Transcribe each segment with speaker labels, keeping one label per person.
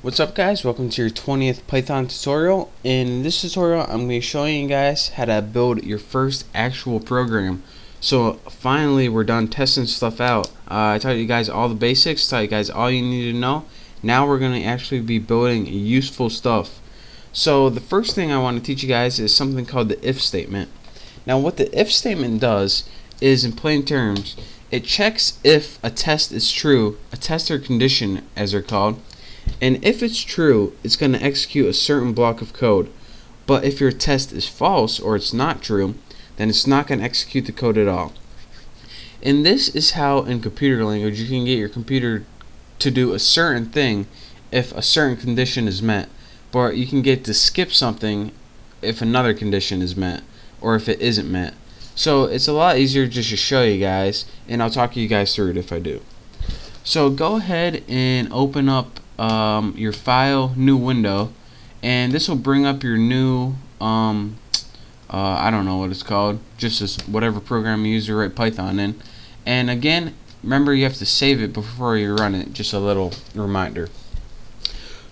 Speaker 1: What's up guys, welcome to your 20th Python tutorial. In this tutorial I'm going to be showing you guys how to build your first actual program. So finally we're done testing stuff out. I taught you guys all the basics, taught you guys all you need to know. Now we're going to actually be building useful stuff. So the first thing I want to teach you guys is something called the if statement. Now what the if statement does is, in plain terms, it checks if a test is true, a test or condition as they're called. And if it's true, it's going to execute a certain block of code. But if your test is false or it's not true, then it's not going to execute the code at all. And this is how in computer language you can get your computer to do a certain thing if a certain condition is met. But you can get to skip something if another condition is met or if it isn't met. So it's a lot easier just to show you guys, and I'll talk you guys through it if I do. So go ahead and open up your file, new window, and this will bring up your new I don't know what it's called, just as whatever program you use to write Python in. And again, remember you have to save it before you run it, just a little reminder.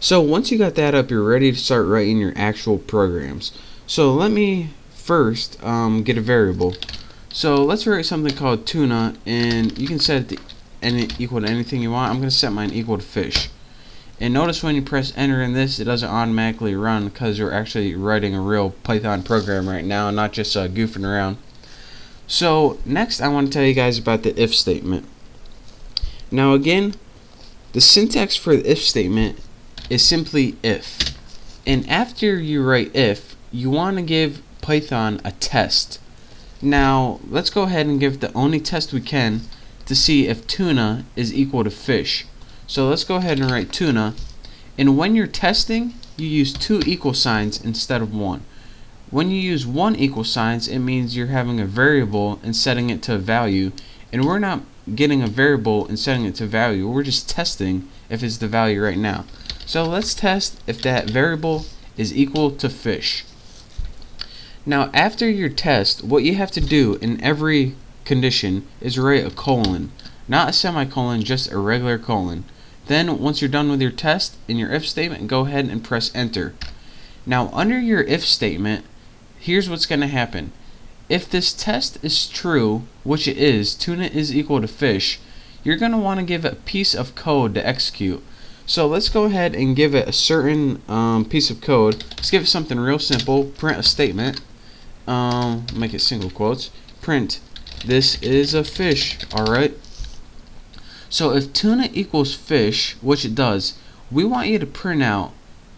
Speaker 1: So once you got that up, you're ready to start writing your actual programs. So let me first get a variable. So let's write something called tuna, and you can set it to equal to anything you want. I'm going to set mine equal to fish. And notice when you press enter in this, it doesn't automatically run because we're actually writing a real Python program right now, not just goofing around. So next I want to tell you guys about the if statement. Now again, the syntax for the if statement is simply if. And after you write if, you want to give Python a test. Now let's go ahead and give the only test we can to see if tuna is equal to fish. So let's go ahead and write tuna, and when you're testing you use two equal signs instead of one. When you use one equal signs, it means you're having a variable and setting it to a value, and we're not getting a variable and setting it to value, we're just testing if it's the value right now. So let's test if that variable is equal to fish. Now after your test, what you have to do in every condition is write a colon, not a semicolon, just a regular colon. Then once you're done with your test in your if statement, go ahead and press enter. Now under your if statement, here's what's going to happen. If this test is true, which it is, tuna is equal to fish, you're going to want to give it a piece of code to execute. So let's go ahead and give it a certain piece of code. Let's give it something real simple. Print a statement, make it single quotes, print this is a fish. Alright, so if tuna equals fish, which it does, we want you to print out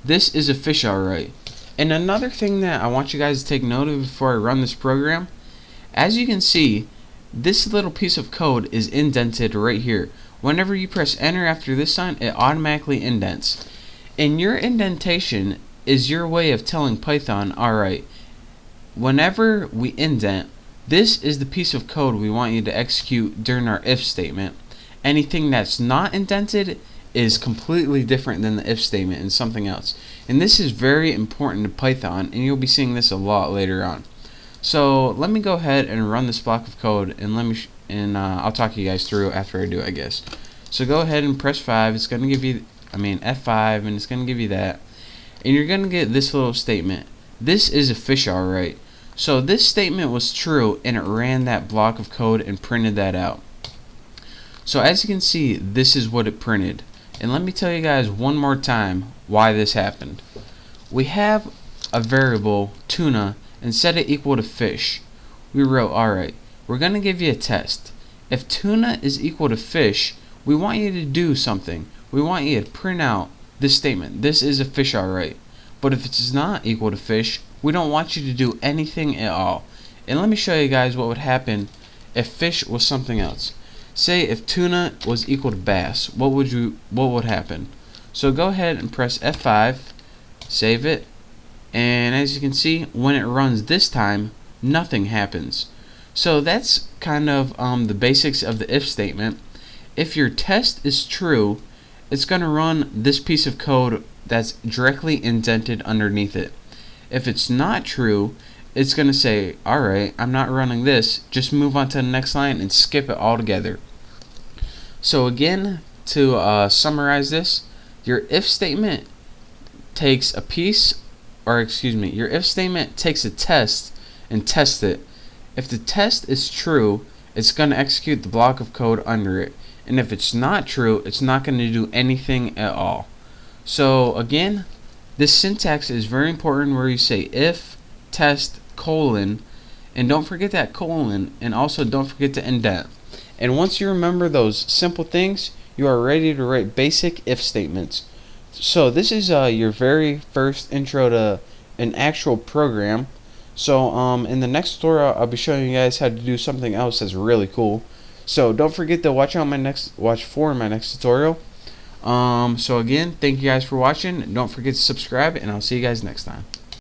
Speaker 1: this is a fish. Alright, and another thing that I want you guys to take note of before I run this program, as you can see, this little piece of code is indented right here. Whenever you press enter after this sign, it automatically indents, and your indentation is your way of telling Python, alright, whenever we indent, this is the piece of code we want you to execute during our if statement. Anything that's not indented is completely different than the if statement and something else. And this is very important to Python, and you'll be seeing this a lot later on. So let me go ahead and run this block of code, and I'll talk you guys through after I do it, I guess. So go ahead and press 5. It's going to give you, F5, and it's going to give you that. And you're going to get this little statement. This is a fish, alright. So this statement was true, and it ran that block of code and printed that out. So as you can see, this is what it printed. And let me tell you guys one more time why this happened. We have a variable tuna and set it equal to fish. We wrote, alright, we're going to give you a test. If tuna is equal to fish, we want you to do something. We want you to print out this statement. This is a fish, alright. But if it's not equal to fish, we don't want you to do anything at all. And let me show you guys what would happen if fish was something else. Say if tuna was equal to bass, what would happen? So go ahead and press F5, save it, and as you can see, when it runs this time, nothing happens. So that's kind of the basics of the if statement. If your test is true, it's going to run this piece of code that's directly indented underneath it. If it's not true, it's going to say, alright, I'm not running this, just move on to the next line and skip it altogether. So again, to summarize this, your if statement takes a piece, or excuse me, your if statement takes a test and tests it. If the test is true, it's going to execute the block of code under it, and if it's not true, it's not going to do anything at all. So again, this syntax is very important, where you say if test colon, and don't forget that colon, and also don't forget to indent. And once you remember those simple things, you are ready to write basic if statements. So this is your very first intro to an actual program. So in the next tutorial, I'll be showing you guys how to do something else that's really cool. So don't forget to watch for my next tutorial. So again, thank you guys for watching. Don't forget to subscribe, and I'll see you guys next time.